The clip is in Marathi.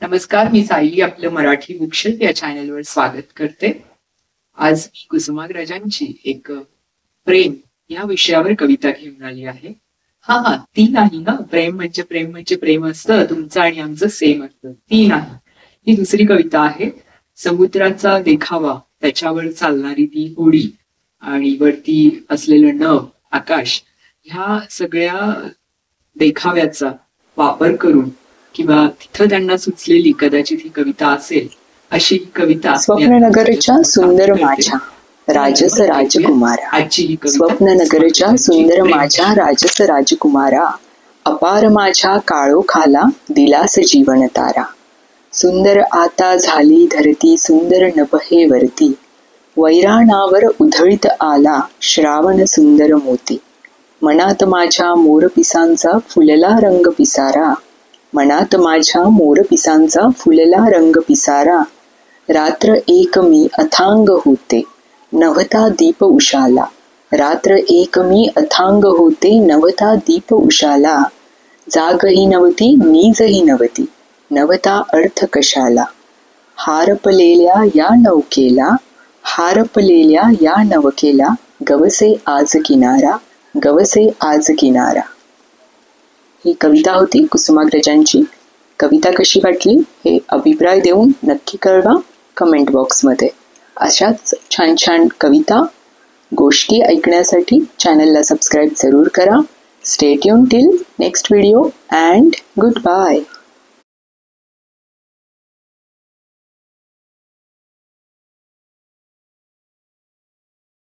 नमस्कार, मी सायली आपलं मराठी बुकशेल्फ या चॅनलवर स्वागत करते. आज मी कुसुमाग्रजांची एक प्रेम या विषयावर कविता घेऊन आली आहे. हा ती नाही ना, प्रेम म्हणजे प्रेम असतं, तुमचं आणि आमचं सेम असतं, ती नाही. ही दुसरी कविता आहे. समुद्राचा देखावा, त्याच्यावर चालणारी ती होडी आणि वरती असलेलं नभ, आकाश, ह्या सगळ्या देखाव्याचा वापर करून किंवा तिथं त्यांना सुचलेली कदाचित ही कविता असेल अशी ही कविता. स्वप्ननगरच्या सुंदर माझ्या राजस राजकुमारा, स्वप्ननगरच्या सुंदर माझ्या राजस राजकुमारा, अपार माझ्या काळोखाला दिलास जीवन तारा. सुंदर आता झाली धरती, सुंदर नभे वरती, वैराणावर उधळीत आला श्रावण सुंदर मोती. मनात माझ्या मोरपिसांचा फुलला रंग पिसारा, मनात माझ्या मोरपिसांचा फुलला रंग पिसारा. रात्र एक मी अथांग होते, नव्हता दीप उशाला, रात्र एक मी अथांग होते, नव्हता दीप उशाला. जागही नव्हती नीजही नव्हती, नव्हता अर्थ कशाला. हारपलेल्या या नौकेला, हारपलेल्या या नवकेला, गवसे आज किनारा, गवसे आज किनारा. ही कविता होती कुसुमाग्रजांची. कविता कशी वाटली हे अभिप्राय देऊन नक्की कळवा कमेंट बॉक्समध्ये. अशाच छान छान कविता गोष्टी ऐकण्यासाठी चॅनलला सबस्क्राईब जरूर करा. Stay tune till next video and good bye.